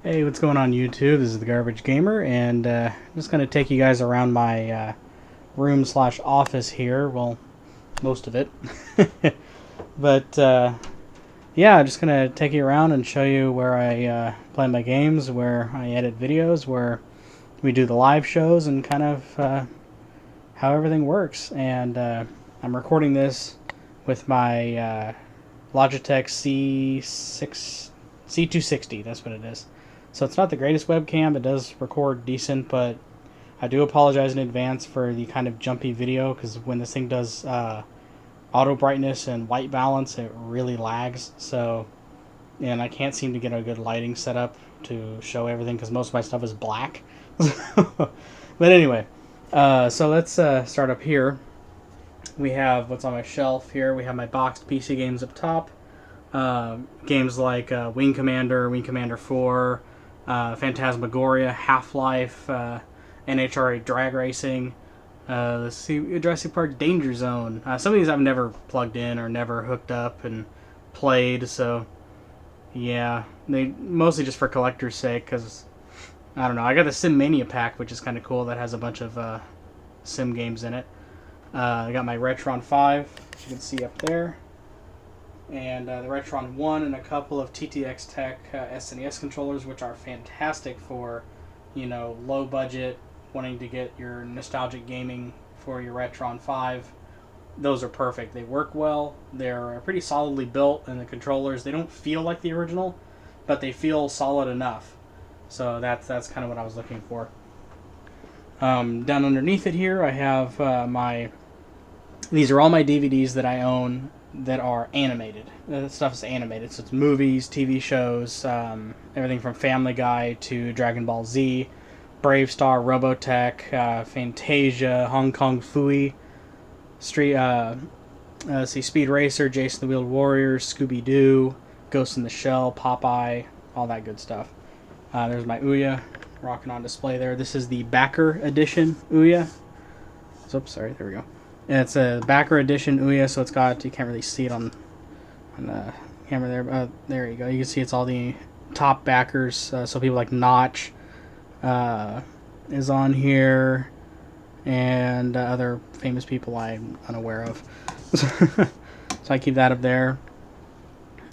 Hey, what's going on YouTube? This is the Garbage Gamer, and I'm just going to take you guys around my room slash office here. Well, most of it. But yeah, I'm just going to take you around and show you where I play my games, where I edit videos, where we do the live shows, and kind of how everything works. And I'm recording this with my Logitech C260. That's what it is. So it's not the greatest webcam. It does record decent, but I do apologize in advance for the kind of jumpy video, because when this thing does auto brightness and white balance, it really lags. So, and I can't seem to get a good lighting setup to show everything because most of my stuff is black. But anyway, so let's start up here. We have what's on my shelf here. We have my boxed PC games up top. Games like Wing Commander 4, Phantasmagoria, Half-Life, NHRA Drag Racing, let's see, Jurassic Park Danger Zone. Some of these I've never plugged in or never hooked up and played, so yeah, they mostly just for collector's sake, because I don't know. I got the Sim Mania pack, which is kind of cool, that has a bunch of sim games in it. I got my Retron 5, as you can see up there, and the Retron 1 and a couple of TTX Tech SNES controllers, which are fantastic for, you know, low budget, wanting to get your nostalgic gaming for your Retron 5. Those are perfect. They work well. They're pretty solidly built, and the controllers, they don't feel like the original, but they feel solid enough. So that's kind of what I was looking for. Down underneath it here, I have these are all my DVDs that I own that are animated. The stuff is animated, so it's movies, TV shows, everything from Family Guy to Dragon Ball Z, Brave Star, Robotech, Fantasia, Hong Kong Phooey, Speed Racer, Jason the Wheeled Warrior, Scooby Doo, Ghost in the Shell, Popeye, all that good stuff. There's my Ouya rocking on display there. This is the Backer Edition Ouya. Oops, sorry, there we go. It's a Backer Edition Ouya, so it's got, you can't really see it on the camera there. There you go. You can see it's all the top backers. So people like Notch is on here, and other famous people I'm unaware of. So I keep that up there.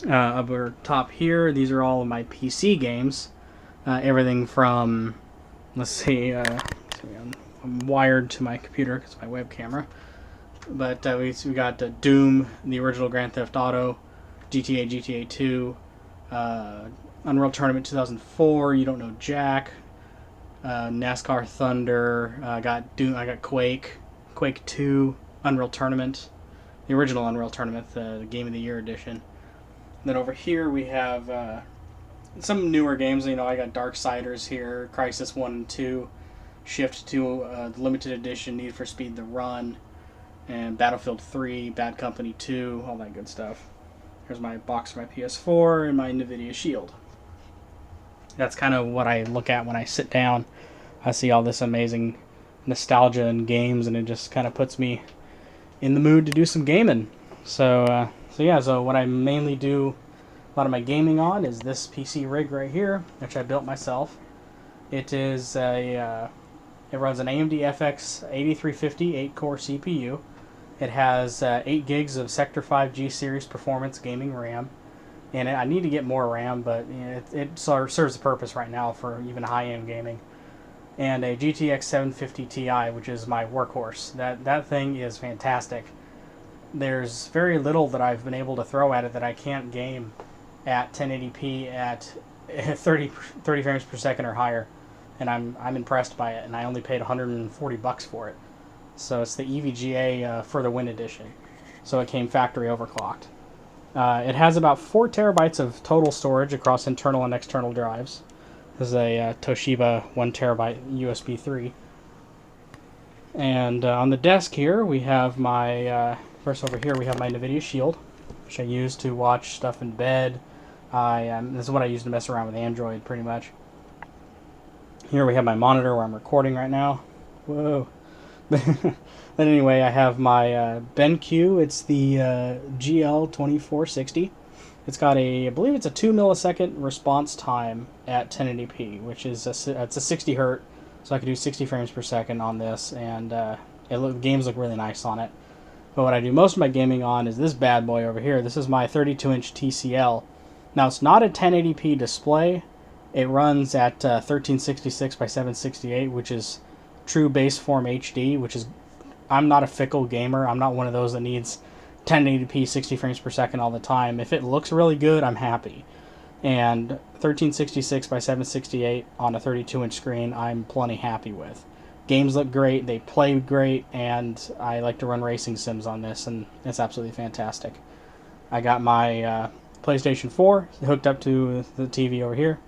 Upper top here, these are all of my PC games. Everything from, let's see, I'm wired to my computer because of my web camera. But we got Doom, the original Grand Theft Auto, GTA 2, Unreal Tournament 2004, You Don't Know Jack, NASCAR Thunder, I got Doom, I got Quake 2, Unreal Tournament, the original Unreal Tournament, the Game of the Year edition. Then over here we have some newer games. You know, I got Darksiders here, Crysis 1 and 2, Shift 2, the limited edition, Need for Speed The Run, and Battlefield 3, Bad Company 2, all that good stuff. Here's my box for my PS4 and my NVIDIA Shield. That's kind of what I look at when I sit down. I see all this amazing nostalgia in games, and it just kind of puts me in the mood to do some gaming. So what I mainly do a lot of my gaming on is this PC rig right here, which I built myself. It is it runs an AMD FX 8350 8-core CPU. It has 8 gigs of Sector 5 G Series performance gaming RAM. And I need to get more RAM, but you know, it serves the purpose right now for even high-end gaming. And a GTX 750 Ti, which is my workhorse. That thing is fantastic. There's very little that I've been able to throw at it that I can't game at 1080p at 30 frames per second or higher, and I'm impressed by it. And I only paid $140 for it. So it's the EVGA For the Win edition. So it came factory overclocked. It has about 4 terabytes of total storage across internal and external drives. This is a Toshiba 1 terabyte USB 3. And on the desk here we have my first over here we have my NVIDIA Shield, which I use to watch stuff in bed. This is what I use to mess around with Android, pretty much. Here we have my monitor where I'm recording right now. Whoa. But anyway, I have my BenQ. It's the GL2460. It's got a, I believe it's a 2 millisecond response time at 1080p, which is it's a 60 hertz, so I can do 60 frames per second on this, and games look really nice on it. But what I do most of my gaming on is this bad boy over here. This is my 32-inch TCL. Now, it's not a 1080p display. It runs at 1366 by 768, which is true base form HD, which is, I'm not a fickle gamer. I'm not one of those that needs 1080p 60 frames per second all the time. If it looks really good, I'm happy. And 1366 by 768 on a 32-inch screen, I'm plenty happy with. Games look great, they play great, and I like to run racing sims on this, and it's absolutely fantastic. I got my PlayStation 4 hooked up to the TV over here.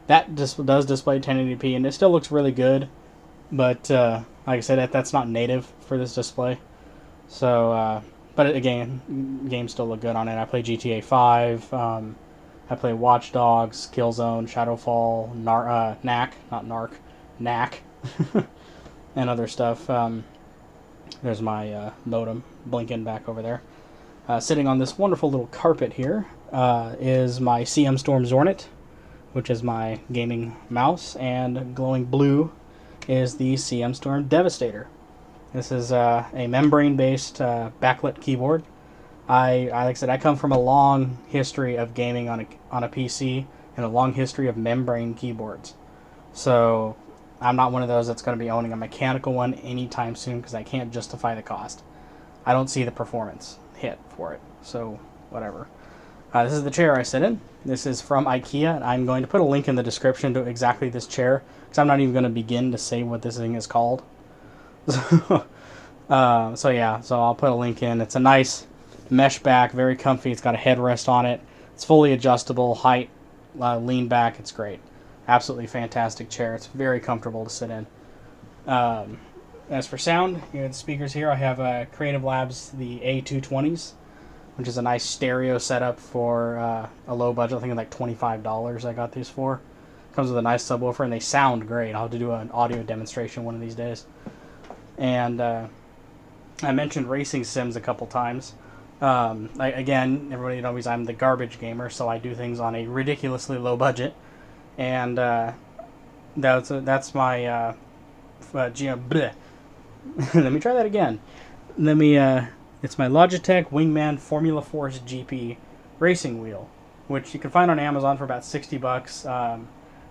That just does display 1080p, and it still looks really good, but like I said, that's not native for this display. So, but again, games still look good on it. I play GTA 5, I play Watch Dogs, Killzone, Shadowfall, Knack, and other stuff. There's my modem blinking back over there. Sitting on this wonderful little carpet here is my CM Storm Zornet, which is my gaming mouse, and glowing blue is the CM Storm Devastator. This is a membrane-based backlit keyboard. Like I said, I come from a long history of gaming on a PC and a long history of membrane keyboards. So I'm not one of those that's going to be owning a mechanical one anytime soon because I can't justify the cost. I don't see the performance hit for it. So whatever. This is the chair I sit in. This is from IKEA, and I'm going to put a link in the description to exactly this chair because I'm not even going to begin to say what this thing is called. So I'll put a link in. It's a nice mesh back, very comfy. It's got a headrest on it. It's fully adjustable, height, lean back. It's great. Absolutely fantastic chair. It's very comfortable to sit in. As for sound, the speakers here, I have Creative Labs, the A220s, which is a nice stereo setup for a low budget. I think it's like $25 I got these for. Comes with a nice subwoofer, and they sound great. I'll have to do an audio demonstration one of these days. And I mentioned racing sims a couple times. Again, everybody knows I'm the garbage gamer, so I do things on a ridiculously low budget. And that's my let me try that again. It's my Logitech Wingman Formula Force GP racing wheel, which you can find on Amazon for about $60.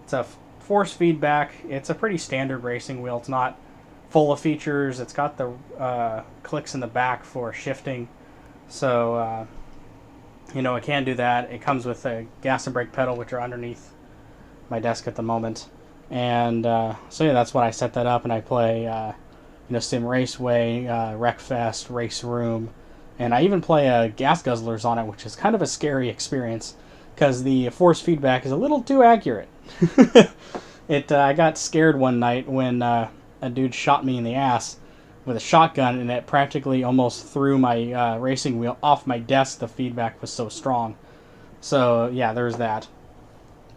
It's a force feedback. It's a pretty standard racing wheel. It's not full of features. It's got the clicks in the back for shifting, so it can do that. It comes with a gas and brake pedal, which are underneath my desk at the moment, and that's what I set that up, and I play Sim Raceway, Wreckfest, Race Room, and I even play Gas Guzzlers on it, which is kind of a scary experience because the force feedback is a little too accurate. I got scared one night when a dude shot me in the ass with a shotgun, and it practically almost threw my racing wheel off my desk. The feedback was so strong. So yeah, there's that.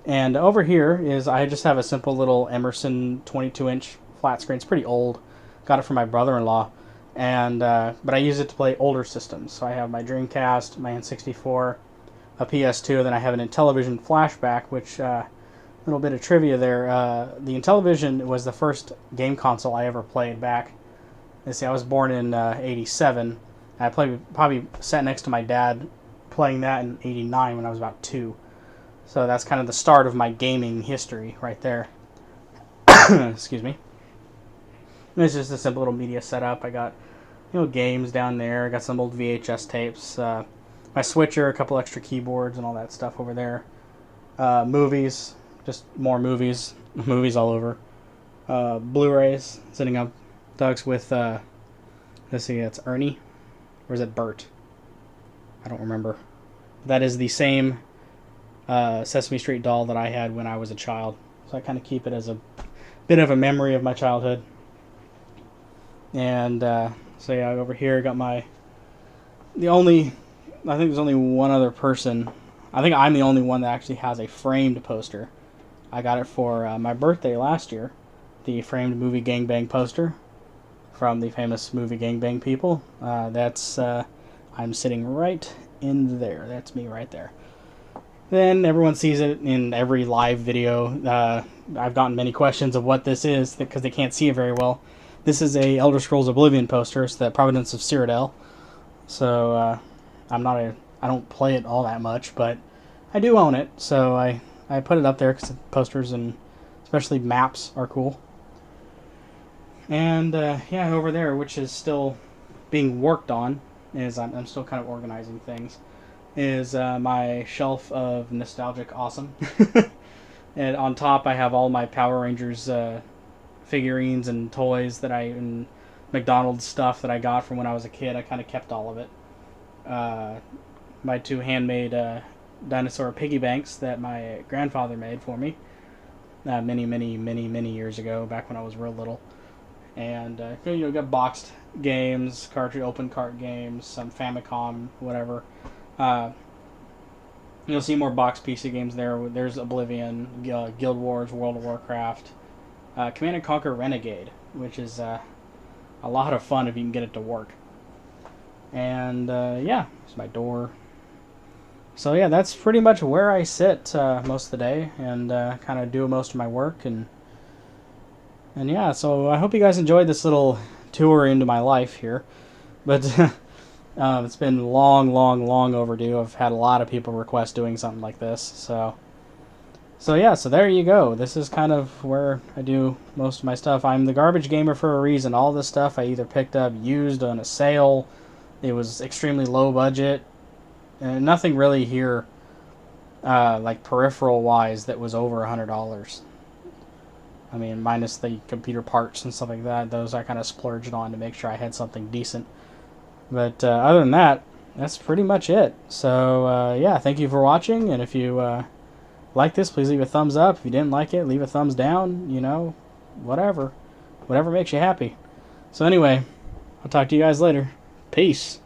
And over here is, I just have a simple little Emerson 22-inch flat screen. It's pretty old. Got it from my brother-in-law, and but I use it to play older systems. So I have my Dreamcast, my N64, a PS2, then I have an Intellivision flashback, which little bit of trivia there. The Intellivision was the first game console I ever played back. Let's see, I was born in 87. I probably sat next to my dad playing that in 89 when I was about 2. So that's kind of the start of my gaming history right there. Excuse me. It's just a simple little media setup. I got games down there. I got some old VHS tapes. My switcher, a couple extra keyboards and all that stuff over there. Movies, just more movies. Movies all over. Blu-rays sitting up. Dogs with, let's see, it's Ernie. Or is it Bert? I don't remember. That is the same Sesame Street doll that I had when I was a child. So I kind of keep it as a bit of a memory of my childhood. And over here I got I think there's only one other person. I think I'm the only one that actually has a framed poster. I got it for my birthday last year. The framed movie Gangbang Poster from the famous movie Gangbang people. I'm sitting right in there. That's me right there. Then everyone sees it in every live video. I've gotten many questions of what this is because they can't see it very well. This is a Elder Scrolls Oblivion poster. It's the Providence of Cyrodiil. So I don't play it all that much, but I do own it. So I put it up there because posters and especially maps are cool. And yeah, over there, which is still being worked on, is I'm still kind of organizing things, is my shelf of nostalgic awesome. And on top I have all my Power Rangers figurines and toys and McDonald's stuff that I got from when I was a kid. I kind of kept all of it. My 2 handmade dinosaur piggy banks that my grandfather made for me many years ago, back when I was real little. And got boxed games, open cart games, some Famicom, whatever. You'll see more box PC games there. There's Oblivion, Guild Wars, World of Warcraft, Command & Conquer Renegade, which is a lot of fun if you can get it to work. And yeah, it's my door. So yeah, that's pretty much where I sit most of the day and kind of do most of my work. And yeah, so I hope you guys enjoyed this little tour into my life here. But it's been long overdue. I've had a lot of people request doing something like this. So yeah, so there you go. This is kind of where I do most of my stuff. I'm the Garbage Gamer for a reason. All this stuff I either picked up used on a sale. It was extremely low budget. And nothing really here, like peripheral-wise, that was over $100. I mean, minus the computer parts and stuff like that. Those I kind of splurged on to make sure I had something decent. But other than that, that's pretty much it. So, yeah, thank you for watching. And if you like this, please leave a thumbs up. If you didn't like it, leave a thumbs down. You know, whatever. Whatever makes you happy. So anyway, I'll talk to you guys later. Peace.